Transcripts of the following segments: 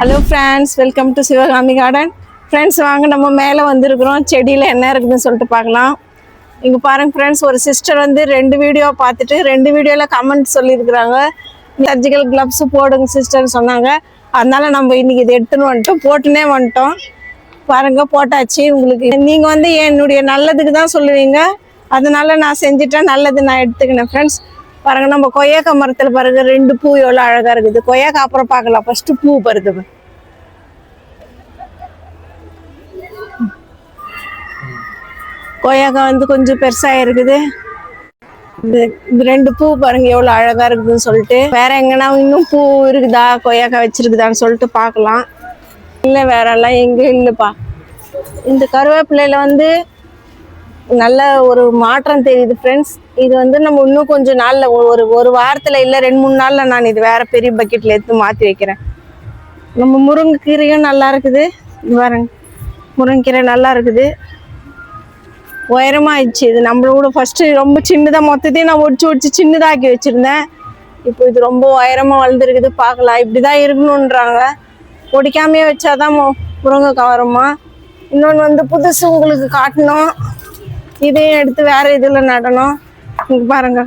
Hello friends, welcome to Sivakami garden. Friends, வாங்க நம்ம மேலே வந்திருக்கிறோம். செடியில் என்ன இருக்குதுன்னு சொல்லிட்டு பார்க்கலாம். இங்கே பாருங்கள் ஃப்ரெண்ட்ஸ், ஒரு சிஸ்டர் வந்து 2 வீடியோ பார்த்துட்டு 2 வீடியோவில் கமெண்ட் சொல்லியிருக்கிறாங்க. சர்ஜிக்கல் க்ளவ்ஸு போடுங்க சிஸ்டர்னு சொன்னாங்க. அதனால் நம்ம இன்றைக்கி இதை எடுத்துன்னு போட்டுனே வந்துட்டோம். பாருங்கள், போட்டாச்சு. உங்களுக்கு நீங்கள் வந்து என்னுடைய நல்லதுக்கு தான் சொல்லுவீங்க, அதனால நான் செஞ்சுட்டேன். நல்லது நான் எடுத்துக்கினேன். ஃப்ரெண்ட்ஸ் பாருங்க, நம்ம கொய்யாக்காய் மரத்தில் பாருங்க 2 பூ எவ்வளோ அழகாக இருக்குது. கொய்யாக்காய் அப்புறம் பார்க்கலாம், ஃபஸ்ட்டு பூ பருது. கொய்யாக்காய் வந்து கொஞ்சம் பெருசாக இருக்குது. இது 2 பூ பாருங்க எவ்வளோ அழகாக இருக்குதுன்னு சொல்லிட்டு, வேற எங்கன்னா இன்னும் பூ இருக்குதா, கொய்யாக்காய் வச்சிருக்குதான்னு சொல்லிட்டு பார்க்கலாம். இல்லை, வேறெல்லாம் எங்கேயும் இல்லைப்பா. இந்த கருவேப்பிலையில் வந்து நல்ல ஒரு மாற்றம் தெரியுது ஃப்ரெண்ட்ஸ். இது வந்து நம்ம இன்னும் கொஞ்சம் நாளில் ஒரு வாரத்தில் இல்லை 2-3 நாளில் நான் இது வேறு பெரிய பக்கெட்டில் எடுத்து மாற்றி வைக்கிறேன். நம்ம முருங்கைக்கீரையும் நல்லா இருக்குது. பாருங்க, முருங்கைக்கீரை நல்லா இருக்குது, உயரமாகிடுச்சு. இது நம்மளோட ஃபஸ்ட்டு ரொம்ப சின்னதாக மொத்தத்தையும் நான் ஒடிச்சு சின்னதாக்கி வச்சுருந்தேன். இப்போ இது ரொம்ப உயரமாக வளர்ந்துருக்குது. பார்க்கலாம், இப்படி தான் இருக்கணுன்றாங்க. ஒடிக்காமையே வச்சாதான் முருங்கைக்காய் வருமா. இன்னொன்று வந்து புதுசு உங்களுக்கு காட்டணும். இதையும் எடுத்து வேறு இதில் நடணும். இங்கே பாருங்கள்,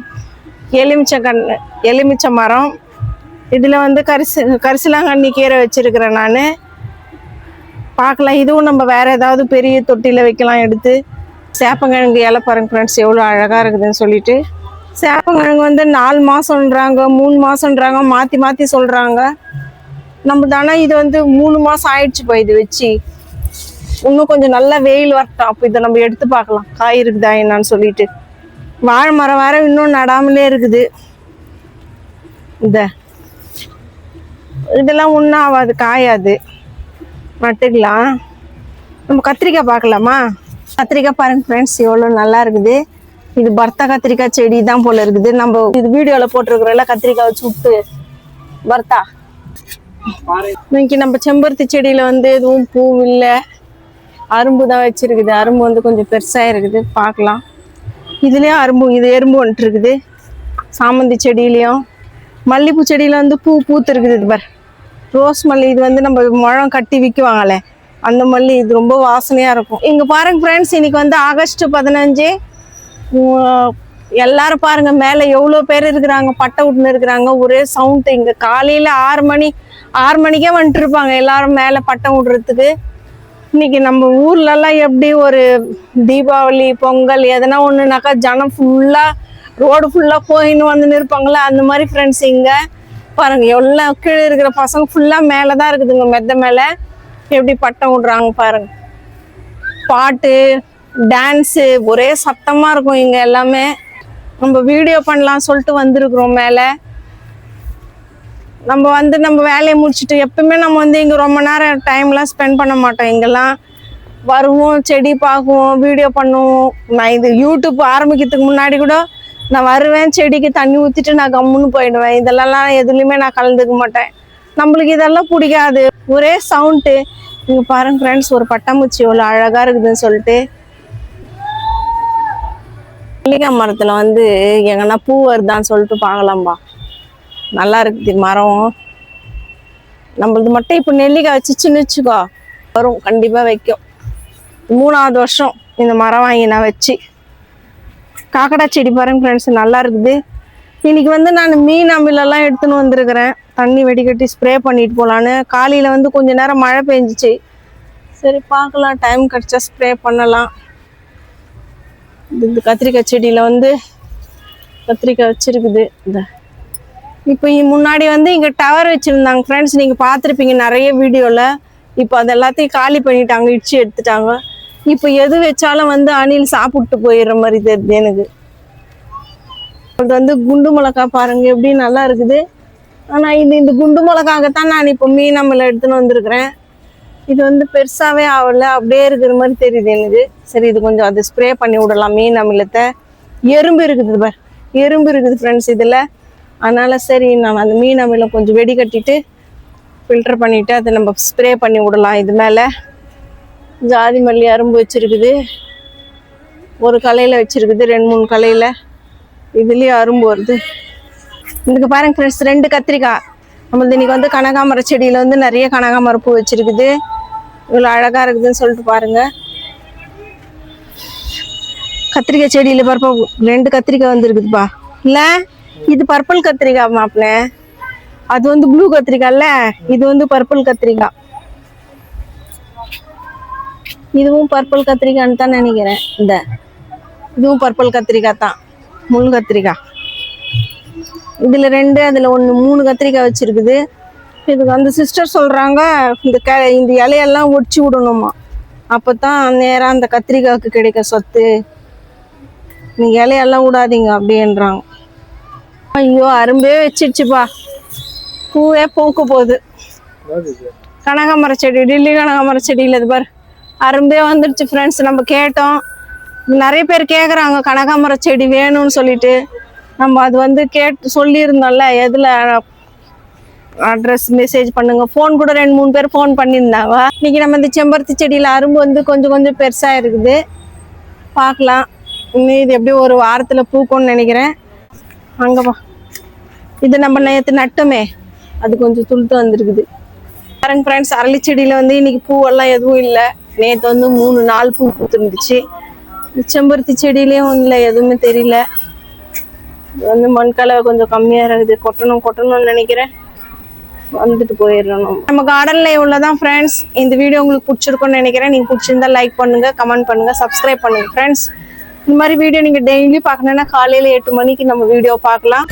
எலுமிச்சை மரம். இதில் வந்து கரிசலாங்கண்ணி கீரை வச்சுருக்கிறேன் நான். பார்க்கலாம், இதுவும் நம்ம வேறு ஏதாவது பெரிய தொட்டியில் வைக்கலாம் எடுத்து. சேப்பங்கிழங்கு இலை பாருங்க ஃப்ரெண்ட்ஸ், எவ்வளோ அழகாக இருக்குதுன்னு சொல்லிட்டு. சேப்பங்கிழங்கு வந்து 4 மாதம்ன்றாங்க, 3 மாதம்ன்றாங்க, மாற்றி சொல்கிறாங்க. நம்ம தானே இது வந்து 3 மாதம் ஆயிடுச்சுப்பா இது வச்சு. இன்னும் கொஞ்சம் நல்லா வெயில் வரட்டும், அப்போ இதை நம்ம எடுத்து பார்க்கலாம் காய் இருக்குதா என்னான்னு சொல்லிட்டு. வாழை மரம் வேற இன்னும் நடாமலே இருக்குது. இதெல்லாம் ஒன்றும் ஆகாது, காயாது, நட்டுக்கலாம். நம்ம கத்திரிக்காய் பார்க்கலாமா? கத்திரிக்காய் பாருங்க ஃப்ரெண்ட்ஸ், எவ்வளோ நல்லா இருக்குது. இது பர்த்தா கத்திரிக்காய் செடி தான் போல இருக்குது. நம்ம இது வீடியோவில் போட்டிருக்கிறோம்ல, கத்திரிக்காய் வச்சு விட்டு பர்த்தா. இன்னைக்கு நம்ம செம்பருத்தி செடியில் வந்து எதுவும் பூ இல்லை, அரும்பு தான் வச்சிருக்குது. அரும்பு வந்து கொஞ்சம் பெருசாக இருக்குது, பார்க்கலாம். இதுலேயும் அரும்பு, இது எறும்பு வந்துட்டு இருக்குது. சாமந்தி செடியிலையும் மல்லிகைப்பூ செடியில் வந்து பூத்து இருக்குது. இது பார், ரோஸ் மல்லி. இது வந்து நம்ம முழம் கட்டி விற்குவாங்களே அந்த மல்லி. இது ரொம்ப வாசனையாக இருக்கும். இங்கே பாருங்க ஃப்ரெண்ட்ஸ், இன்னைக்கு வந்து ஆகஸ்ட் 15. எல்லாரும் பாருங்க மேலே எவ்வளோ பேர் இருக்கிறாங்க, பட்டை விட்டுன்னு இருக்கிறாங்க. ஒரே சவுண்டு. இங்கே காலையில் 6 மணிக்கே வந்துட்டு இருப்பாங்க எல்லாரும் மேலே பட்டை விடுறதுக்கு. இன்னைக்கு நம்ம ஊர்லலாம் எப்படி ஒரு தீபாவளி, பொங்கல் எதனா ஒன்றுனாக்கா ஜனம் ஃபுல்லாக ரோடு ஃபுல்லாக போயின்னு வந்துன்னு இருப்பாங்களே, அந்த மாதிரி ஃப்ரெண்ட்ஸ். இங்கே பாருங்கள், எவ்வளோ கீழே இருக்கிற பசங்க ஃபுல்லாக மேலே தான் இருக்குதுங்க, மெத்த மேலே எப்படி பட்டம் விடுறாங்க பாருங்க. பாட்டு, டான்ஸு, ஒரே சத்தமாக இருக்கும் இங்கே எல்லாமே. நம்ம வீடியோ பண்ணலாம் சொல்லிட்டு வந்திருக்கிறோம் மேலே. நம்ம வேலையை முடிச்சுட்டு எப்பவுமே நம்ம வந்து இங்கே ரொம்ப நேரம் டைம்லாம் ஸ்பெண்ட் பண்ண மாட்டோம். இங்கெல்லாம் வருவோம், செடி பார்க்குவோம், வீடியோ பண்ணுவோம். நான் இது யூடியூப் ஆரம்பிக்கிறதுக்கு முன்னாடி கூட நான் வருவேன், செடிக்கு தண்ணி ஊற்றிட்டு நான் கம்முன்னு போயிடுவேன். இதெல்லாம் எதுலேயுமே நான் கலந்துக்க மாட்டேன். நம்மளுக்கு இதெல்லாம் பிடிக்காது, ஒரே சவுண்டு. இங்கே பாருங்க ஃப்ரெண்ட்ஸ், ஒரு பட்டாம்பூச்சி எவ்வளோ அழகாக இருக்குதுன்னு சொல்லிட்டு. நெல்லிக்காய் மரத்தில் வந்து எங்கன்னா பூ வருதான்னு சொல்லிட்டு பார்க்கலாம்பா. நல்லா இருக்குது மரம். நம்மளது மட்டும் இப்போ நெல்லிக்காய் வச்சுன்னு வச்சுக்கோ, வரும், கண்டிப்பாக வைக்கும். 3ஆவது வருஷம் இந்த மரம் வாங்கி நான் வச்சு. காக்கடா செடி பாருங்க ஃப்ரெண்ட்ஸ், நல்லா இருக்குது. இன்னைக்கு வந்து நான் மீன் அமிலெல்லாம் எடுத்துன்னு வந்திருக்கிறேன். தண்ணி வெடிக்கட்டி ஸ்ப்ரே பண்ணிட்டு போகலான்னு. காலையில் வந்து கொஞ்ச நேரம் மழை பெஞ்சிச்சு. சரி பார்க்கலாம், டைம் கிடச்சா ஸ்ப்ரே பண்ணலாம். இந்த கத்திரிக்காய் செடியில் வந்து கத்திரிக்காய் வச்சுருக்குது. இப்போ முன்னாடி வந்து இங்கே டவர் வச்சுருந்தாங்க ஃப்ரெண்ட்ஸ், நீங்கள் பார்த்துருப்பீங்க நிறைய வீடியோவில். இப்போ அது எல்லாத்தையும் காலி பண்ணிட்டாங்க, இடிச்சு எடுத்துட்டாங்க. இப்போ எது வச்சாலும் வந்து அணில் சாப்பிட்டு போயிடுற மாதிரி தெரியுது எனக்கு. அது வந்து குண்டு மிளகா பாருங்க எப்படி நல்லா இருக்குது. ஆனால் இந்த குண்டு மிளகாகத்தான் நான் இப்போ மீன் அமில எடுத்துன்னு வந்திருக்கிறேன். இது வந்து பெருசாகவே ஆகலை, அப்படியே இருக்கிற மாதிரி தெரியுது எனக்கு. சரி, இது கொஞ்சம் அது ஸ்ப்ரே பண்ணி விடலாம் மீன் அமிலத்தை. எறும்பு இருக்குது பார், எறும்பு இருக்குது ஃப்ரெண்ட்ஸ் இதில். அதனால் சரி, நான் அந்த மீன் அமிலம் கொஞ்சம் வெடி கட்டிட்டு ஃபில்டர் பண்ணிவிட்டு அதை நம்ம ஸ்ப்ரே பண்ணி விடலாம். இது மேலே ஜாதி மல்லி அரும்பு வச்சுருக்குது, ஒரு கலையில் வச்சுருக்குது, 2-3 கலையில். இதுலேயும் அரும்பு வருது. இதுக்கு பாருங்க ஃப்ரெண்ட்ஸ், 2 கத்திரிக்காய். நம்மளது இன்னைக்கு வந்து கனகாமர செடியில வந்து நிறைய கனகாமர பூ வச்சிருக்குது. இவ்வளோ அழகா இருக்குதுன்னு சொல்லிட்டு பாருங்க. கத்திரிக்காய் செடியில பருப்பா 2 கத்திரிக்காய் வந்துருக்குதுப்பா. இல்ல இது பர்பிள் கத்திரிக்காய் மாப்பிள்ள, அது வந்து ப்ளூ கத்திரிக்காய்ல, இது வந்து பர்பிள் கத்திரிக்காய். இதுவும் பர்பிள் கத்திரிக்காய்ன்னு தான் நினைக்கிறேன். இதுவும் பர்பிள் கத்திரிக்காய் தான், முள் கத்திரிக்காய். இதுல 2 அதுல 1 3 கத்திரிக்காய் வச்சிருக்குது. இதுக்கு அந்த சிஸ்டர் சொல்றாங்க இந்த இலையெல்லாம் ஒடிச்சு விடணுமா, அப்பதான் நேரா அந்த கத்திரிக்காய்க்கு கிடைக்க சத்து. நீங்க இலையெல்லாம் விடாதீங்க அப்படின்றாங்க. ஐயோ அரும்பே வச்சிடுச்சுப்பா, பூவே பூக்க போகுது. கனகாமர செடி, டெல்லி கனகாமர செடியில் இது பாரு அரும்பே வந்துடுச்சு ஃப்ரெண்ட்ஸ். நம்ம கேட்டோம், நிறைய பேர் கேட்குறாங்க கனகாமர செடி வேணும்னு சொல்லிட்டு. நம்ம அது வந்து சொல்லியிருந்தோம்ல, எதில் அட்ரஸ் மெசேஜ் பண்ணுங்க. ஃபோன் கூட 2-3 பேர் ஃபோன் பண்ணியிருந்தாங்க. இன்னைக்கு நம்ம இந்த செம்பருத்தி செடியில் அரும்பு வந்து கொஞ்சம் கொஞ்சம் பெருசாக இருக்குது. பார்க்கலாம், இன்னும் இது எப்படியும் ஒரு வாரத்தில் பூக்கும்னு நினைக்கிறேன். அங்கேப்பா இது நம்ம நேற்று நட்டோமே, அது கொஞ்சம் துளுத்து வந்துருக்குது பாருங்க ஃப்ரெண்ட்ஸ். அரளி செடியில் வந்து இன்னைக்கு பூவெல்லாம் எதுவும் இல்லை. நேற்று வந்து 3-4 பூ பூத்துருந்துச்சு. செம்பருத்தி செடியிலையும் இல்லை, எதுவுமே தெரியல. இது வந்து மண்கலை கொஞ்சம் கம்மியாக இருக்குது. கொட்டணும்னு நினைக்கிறேன். வந்துட்டு போயிடணும். நம்ம கார்டன்ல இவ்வளோதான் ஃப்ரெண்ட்ஸ். இந்த வீடியோ உங்களுக்கு பிடிச்சிருக்கும்னு நினைக்கிறேன். நீங்கள் பிடிச்சிருந்தா லைக் பண்ணுங்க, கமெண்ட் பண்ணுங்க, சப்ஸ்கிரைப் பண்ணுங்க ஃப்ரெண்ட்ஸ். இந்த மாதிரி வீடியோ நீங்கள் டெய்லி பார்க்கணுன்னா காலையில் 8 மணிக்கு நம்ம வீடியோ பார்க்கலாம்.